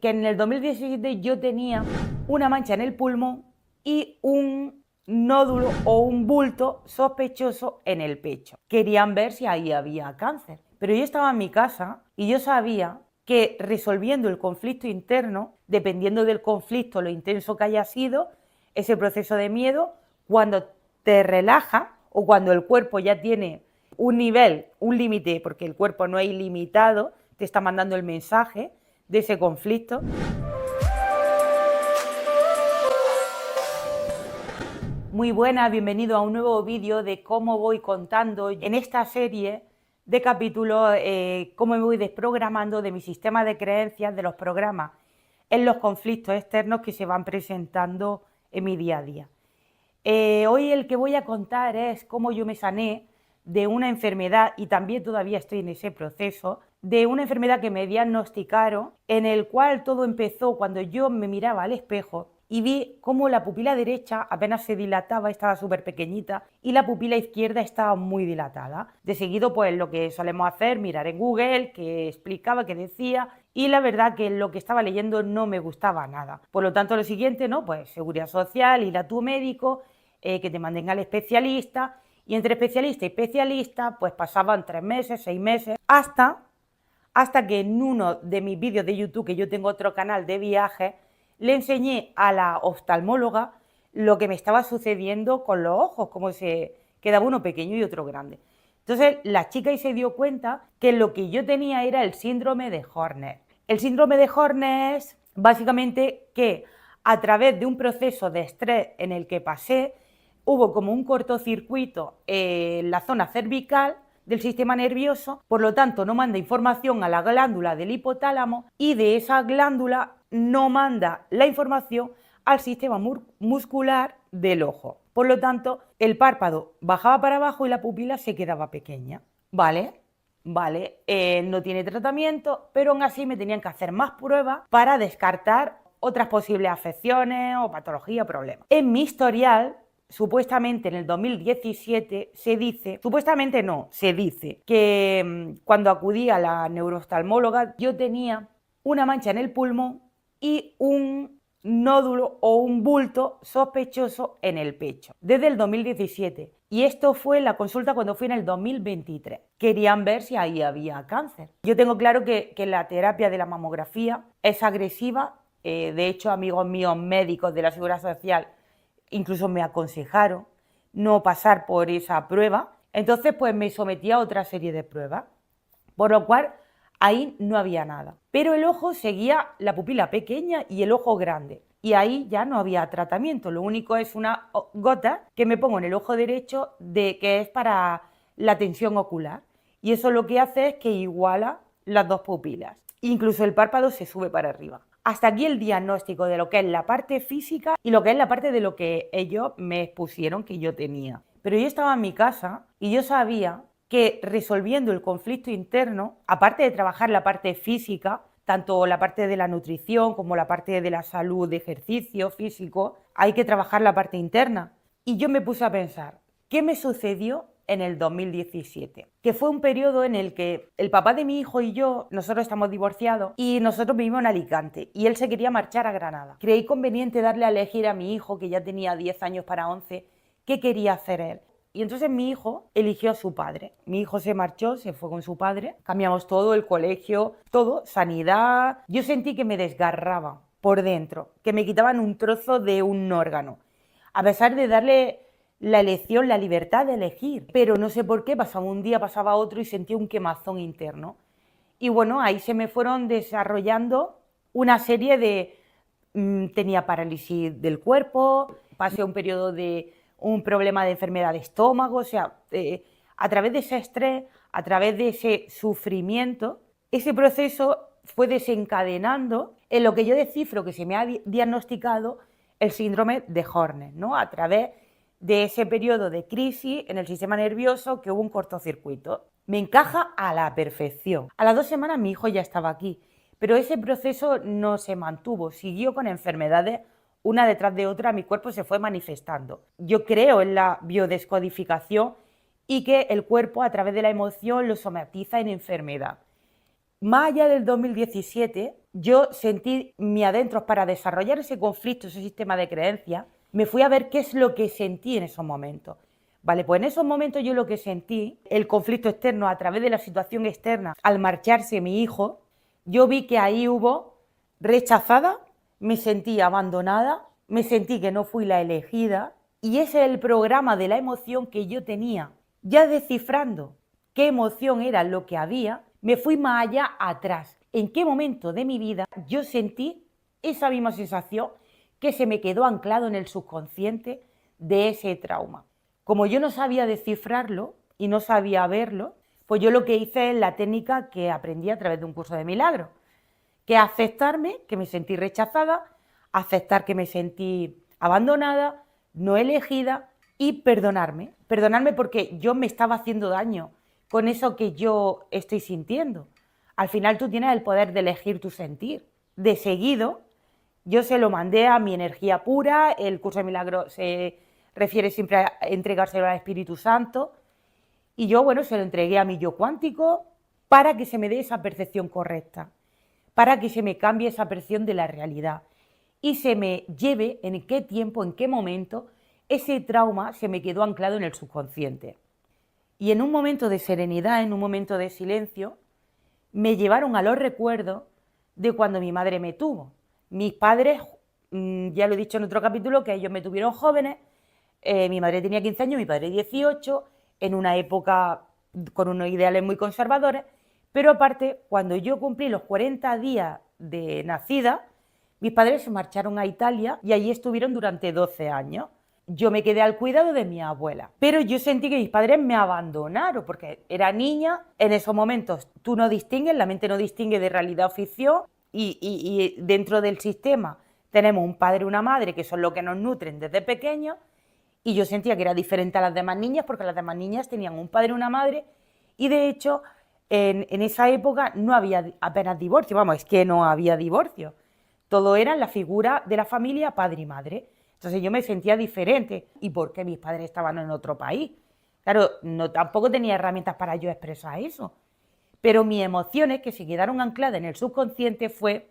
que en el 2017 yo tenía una mancha en el pulmón y un nódulo o un bulto sospechoso en el pecho. Querían ver si ahí había cáncer. Pero yo estaba en mi casa y yo sabía que resolviendo el conflicto interno, dependiendo del conflicto, lo intenso que haya sido, ese proceso de miedo, cuando te relaja o cuando el cuerpo ya tiene un nivel, un límite, porque el cuerpo no es ilimitado, te está mandando el mensaje de ese conflicto. Muy buenas, bienvenido a un nuevo vídeo de cómo voy contando en esta serie de capítulos, cómo me voy desprogramando de mi sistema de creencias, de los programas en los conflictos externos que se van presentando en mi día a día. Hoy el que voy a contar es cómo yo me sané de una enfermedad, y también todavía estoy en ese proceso, de una enfermedad que me diagnosticaron, en el cual todo empezó cuando yo me miraba al espejo y vi cómo la pupila derecha apenas se dilataba, estaba súper pequeñita, y la pupila izquierda estaba muy dilatada. De seguido, pues lo que solemos hacer, mirar en Google, qué explicaba, qué decía, y la verdad que lo que estaba leyendo no me gustaba nada. Por lo tanto, lo siguiente, ¿no? Pues seguridad social, ir a tu médico, que te manden al especialista, y entre especialista y especialista, pues pasaban 3 meses, 6 meses, hasta que en uno de mis vídeos de YouTube, que yo tengo otro canal de viajes, le enseñé a la oftalmóloga lo que me estaba sucediendo con los ojos, como se quedaba uno pequeño y otro grande. Entonces la chica ahí se dio cuenta que lo que yo tenía era el síndrome de Horner. El síndrome de Horner es básicamente que a través de un proceso de estrés en el que pasé, hubo como un cortocircuito en la zona cervical del sistema nervioso, por lo tanto no manda información a la glándula del hipotálamo y de esa glándula no manda la información al sistema muscular del ojo. Por lo tanto, el párpado bajaba para abajo y la pupila se quedaba pequeña. ¿Vale? No tiene tratamiento, pero aún así me tenían que hacer más pruebas para descartar otras posibles afecciones o patologías o problemas. En mi historial, supuestamente en el 2017 se dice, supuestamente no, se dice que cuando acudí a la neurooftalmóloga yo tenía una mancha en el pulmón y un nódulo o un bulto sospechoso en el pecho, desde el 2017. Y esto fue la consulta cuando fui en el 2023. Querían ver si ahí había cáncer. Yo tengo claro que la terapia de la mamografía es agresiva. De hecho, amigos míos médicos de la Seguridad Social incluso me aconsejaron no pasar por esa prueba. Entonces, pues me sometí a otra serie de pruebas, por lo cual ahí no había nada. Pero el ojo seguía, la pupila pequeña y el ojo grande. Y ahí ya no había tratamiento. Lo único es una gota que me pongo en el ojo derecho que es para la tensión ocular. Y eso lo que hace es que iguala las dos pupilas. Incluso el párpado se sube para arriba. Hasta aquí el diagnóstico de lo que es la parte física y lo que es la parte de lo que ellos me expusieron que yo tenía. Pero yo estaba en mi casa y yo sabía que resolviendo el conflicto interno, aparte de trabajar la parte física, tanto la parte de la nutrición como la parte de la salud, de ejercicio físico, hay que trabajar la parte interna. Y yo me puse a pensar, ¿qué me sucedió en el 2017? Que fue un periodo en el que el papá de mi hijo y yo, nosotros estamos divorciados y nosotros vivimos en Alicante y él se quería marchar a Granada. Creí conveniente darle a elegir a mi hijo, que ya tenía 10 años para 11, qué quería hacer él. Y entonces mi hijo eligió a su padre. Mi hijo se marchó, se fue con su padre. Cambiamos todo, el colegio, todo, sanidad. Yo sentí que me desgarraba por dentro, que me quitaban un trozo de un órgano. A pesar de darle la elección, la libertad de elegir. Pero no sé por qué, pasaba un día, pasaba otro y sentía un quemazón interno. Y bueno, ahí se me fueron desarrollando una serie de... tenía parálisis del cuerpo, pasé un periodo de un problema de enfermedad de estómago, o sea, a través de ese estrés, a través de ese sufrimiento, ese proceso fue desencadenando en lo que yo descifro que se me ha diagnosticado el síndrome de Horner, ¿no? A través de ese periodo de crisis en el sistema nervioso que hubo un cortocircuito. Me encaja a la perfección. A las 2 semanas mi hijo ya estaba aquí, pero ese proceso no se mantuvo, siguió con enfermedades una detrás de otra, mi cuerpo se fue manifestando. Yo creo en la biodescodificación y que el cuerpo a través de la emoción lo somatiza en enfermedad. Más allá del 2017, yo sentí mi adentro para desarrollar ese conflicto, ese sistema de creencias, me fui a ver qué es lo que sentí en esos momentos. Vale, pues en esos momentos yo lo que sentí, el conflicto externo a través de la situación externa, al marcharse mi hijo, yo vi que ahí hubo rechazada, me sentí abandonada, me sentí que no fui la elegida, y ese es el programa de la emoción que yo tenía. Ya descifrando qué emoción era lo que había, me fui más allá atrás. ¿En qué momento de mi vida yo sentí esa misma sensación que se me quedó anclado en el subconsciente de ese trauma? Como yo no sabía descifrarlo y no sabía verlo, pues yo lo que hice es la técnica que aprendí a través de un curso de milagros, que es aceptarme, que me sentí rechazada, aceptar que me sentí abandonada, no elegida y perdonarme. Perdonarme porque yo me estaba haciendo daño con eso que yo estoy sintiendo. Al final tú tienes el poder de elegir tu sentir. De seguido, yo se lo mandé a mi energía pura, el curso de milagros se refiere siempre a entregárselo al Espíritu Santo, y yo, bueno, se lo entregué a mi yo cuántico para que se me dé esa percepción correcta, para que se me cambie esa percepción de la realidad y se me lleve en qué tiempo, en qué momento ese trauma se me quedó anclado en el subconsciente. Y en un momento de serenidad, en un momento de silencio, me llevaron a los recuerdos de cuando mi madre me tuvo. Mis padres, ya lo he dicho en otro capítulo, que ellos me tuvieron jóvenes, mi madre tenía 15 años, mi padre 18, en una época con unos ideales muy conservadores, pero aparte, cuando yo cumplí los 40 días de nacida, mis padres se marcharon a Italia y allí estuvieron durante 12 años. Yo me quedé al cuidado de mi abuela, pero yo sentí que mis padres me abandonaron porque era niña. En esos momentos tú no distingues, la mente no distingue de realidad o ficción, y dentro del sistema tenemos un padre y una madre que son los que nos nutren desde pequeños, y yo sentía que era diferente a las demás niñas porque las demás niñas tenían un padre y una madre, y de hecho en esa época no había apenas divorcio, vamos, es que no había divorcio, todo era la figura de la familia padre y madre. Entonces yo me sentía diferente. ¿Y por qué mis padres estaban en otro país? Claro, no, tampoco tenía herramientas para yo expresar eso. Pero mis emociones que se quedaron ancladas en el subconsciente fue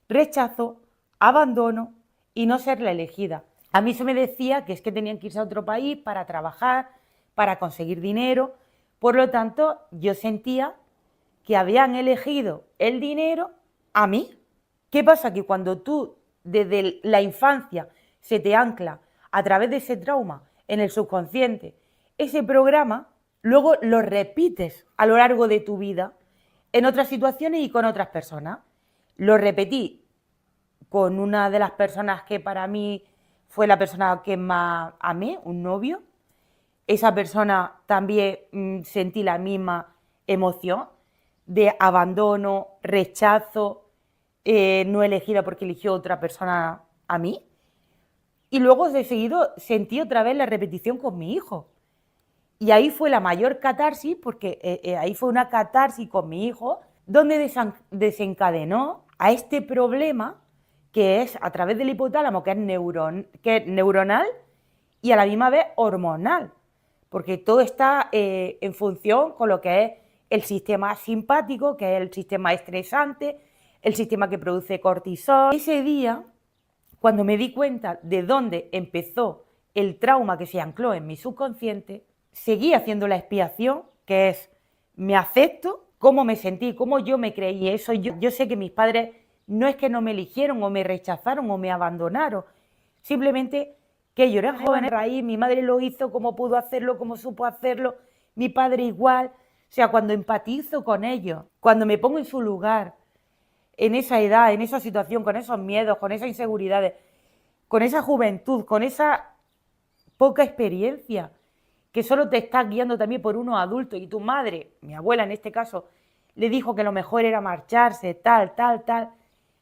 rechazo, abandono y no ser la elegida. A mí se me decía que es que tenían que irse a otro país para trabajar, para conseguir dinero. Por lo tanto, yo sentía que habían elegido el dinero a mí. ¿Qué pasa? Que cuando tú desde la infancia se te ancla a través de ese trauma en el subconsciente, ese programa, luego lo repites a lo largo de tu vida en otras situaciones y con otras personas. Lo repetí con una de las personas que para mí fue la persona que más amé, un novio. Esa persona también sentí la misma emoción de abandono, rechazo, no elegida porque eligió otra persona a mí. Y luego de seguido sentí otra vez la repetición con mi hijo. Y ahí fue la mayor catarsis, porque ahí fue una catarsis con mi hijo, donde desencadenó a este problema que es a través del hipotálamo, que es neuronal y a la misma vez hormonal, porque todo está en función con lo que es el sistema simpático, que es el sistema estresante, el sistema que produce cortisol. Ese día, cuando me di cuenta de dónde empezó el trauma que se ancló en mi subconsciente, seguí haciendo la expiación, que es, me acepto, cómo me sentí, cómo yo me creí eso. Yo sé que mis padres no es que no me eligieron o me rechazaron o me abandonaron, simplemente que ellos eran jóvenes, raíz, mi madre lo hizo, cómo pudo hacerlo, cómo supo hacerlo, mi padre igual. O sea, cuando empatizo con ellos, cuando me pongo en su lugar, en esa edad, en esa situación, con esos miedos, con esas inseguridades, con esa juventud, con esa poca experiencia, que solo te estás guiando también por unos adultos, y tu madre, mi abuela en este caso, le dijo que lo mejor era marcharse, tal.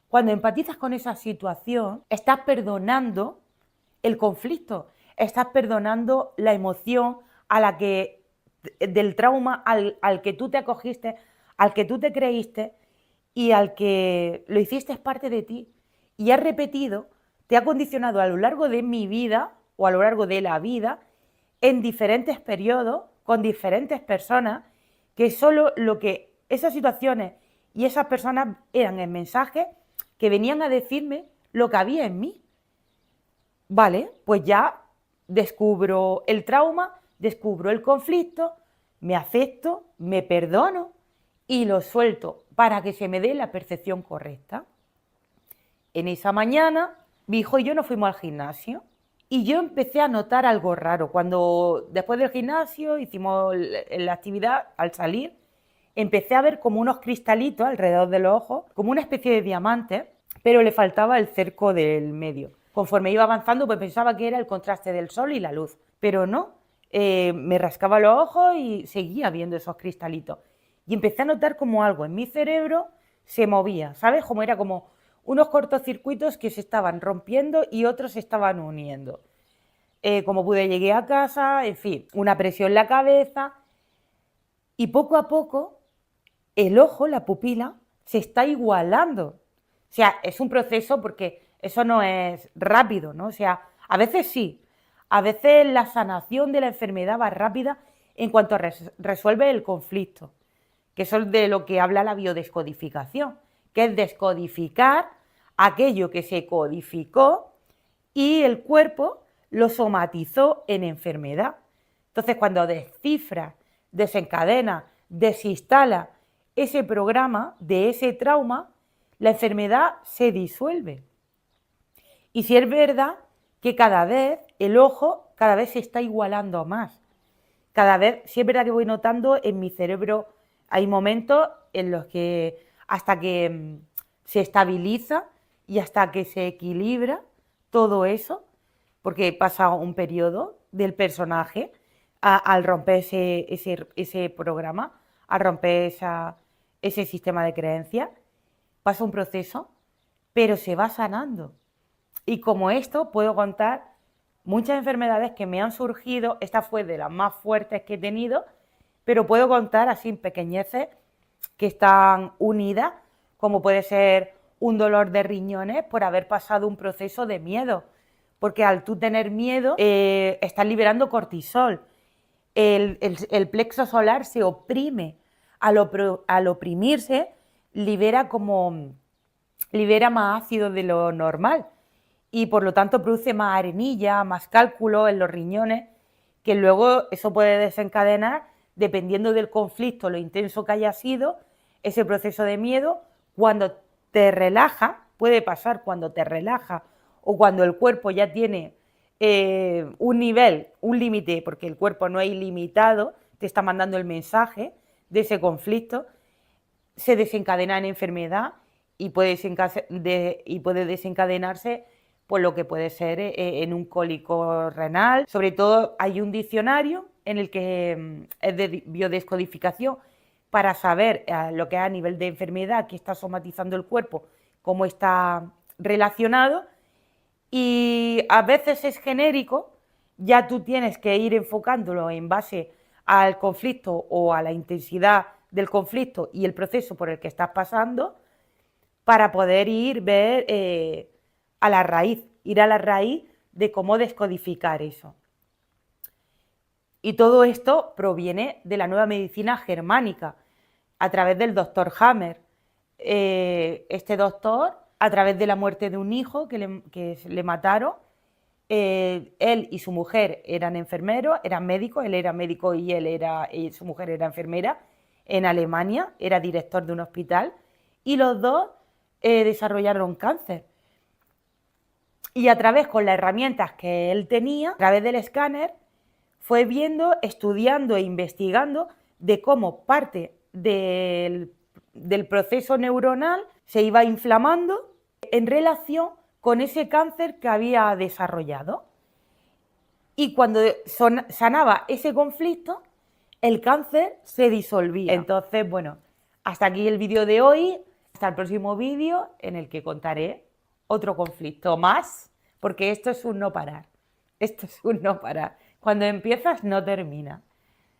Cuando empatizas con esa situación, estás perdonando el conflicto, estás perdonando la emoción a la que, del trauma al que tú te acogiste, al que tú te creíste y al que lo hiciste parte de ti y has repetido, te ha condicionado a lo largo de mi vida o a lo largo de la vida en diferentes periodos, con diferentes personas, que solo lo que esas situaciones y esas personas eran en mensajes que venían a decirme lo que había en mí. Vale, pues ya descubro el trauma, descubro el conflicto, me acepto, me perdono y lo suelto para que se me dé la percepción correcta. En esa mañana, mi hijo y yo nos fuimos al gimnasio y yo empecé a notar algo raro. Cuando después del gimnasio hicimos la actividad, al salir, empecé a ver como unos cristalitos alrededor de los ojos, como una especie de diamantes, pero le faltaba el cerco del medio. Conforme iba avanzando, pues pensaba que era el contraste del sol y la luz, pero no. Me rascaba los ojos y seguía viendo esos cristalitos. Y empecé a notar como algo en mi cerebro se movía, ¿sabes? Como era como unos cortocircuitos que se estaban rompiendo y otros se estaban uniendo. Como pude, llegué a casa, en fin, una presión en la cabeza y poco a poco el ojo, la pupila, se está igualando. O sea, es un proceso porque eso no es rápido, ¿no? O sea, a veces sí, a veces la sanación de la enfermedad va rápida en cuanto resuelve el conflicto, que eso es de lo que habla la biodescodificación, que es descodificar aquello que se codificó y el cuerpo lo somatizó en enfermedad. Entonces, cuando descifra, desencadena, desinstala ese programa de ese trauma, la enfermedad se disuelve. Y si es verdad que cada vez el ojo cada vez se está igualando más. Cada vez, sí es verdad que voy notando en mi cerebro, hay momentos en los que hasta que se estabiliza y hasta que se equilibra todo eso, porque pasa un periodo del personaje al romper ese programa, al romper ese sistema de creencias, pasa un proceso, pero se va sanando. Y como esto, puedo contar muchas enfermedades que me han surgido. Esta fue de las más fuertes que he tenido, pero puedo contar así pequeñeces que están unidas, como puede ser un dolor de riñones por haber pasado un proceso de miedo, porque al tú tener miedo estás liberando cortisol. El plexo solar se oprime, al oprimirse libera más ácido de lo normal y por lo tanto produce más arenilla, más cálculo en los riñones, que luego eso puede desencadenar, dependiendo del conflicto, lo intenso que haya sido, ese proceso de miedo. Cuando te relaja, puede pasar cuando te relaja o cuando el cuerpo ya tiene un nivel, un límite, porque el cuerpo no es ilimitado, te está mandando el mensaje de ese conflicto, se desencadena en enfermedad y puede desencadenarse pues lo que puede ser en un cólico renal. Sobre todo hay un diccionario en el que es de biodescodificación para saber lo que es a nivel de enfermedad, qué está somatizando el cuerpo, cómo está relacionado, y a veces es genérico, ya tú tienes que ir enfocándolo en base al conflicto o a la intensidad del conflicto y el proceso por el que estás pasando para poder ver a la raíz, ir a la raíz de cómo descodificar eso. Y todo esto proviene de la nueva medicina germánica, a través del doctor Hammer. Este doctor, a través de la muerte de un hijo que le mataron, él y su mujer eran enfermeros, eran médicos, él era médico y su mujer era enfermera en Alemania, era director de un hospital, y los dos desarrollaron cáncer. Y a través, con las herramientas que él tenía, a través del escáner, fue viendo, estudiando e investigando de cómo parte del proceso neuronal se iba inflamando en relación con ese cáncer que había desarrollado. Y cuando sanaba ese conflicto, el cáncer se disolvía. Entonces, bueno, hasta aquí el vídeo de hoy. Hasta el próximo vídeo en el que contaré otro conflicto más, porque esto es un no parar. Esto es un no parar. Cuando empiezas no termina.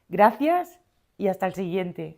Gracias y hasta el siguiente.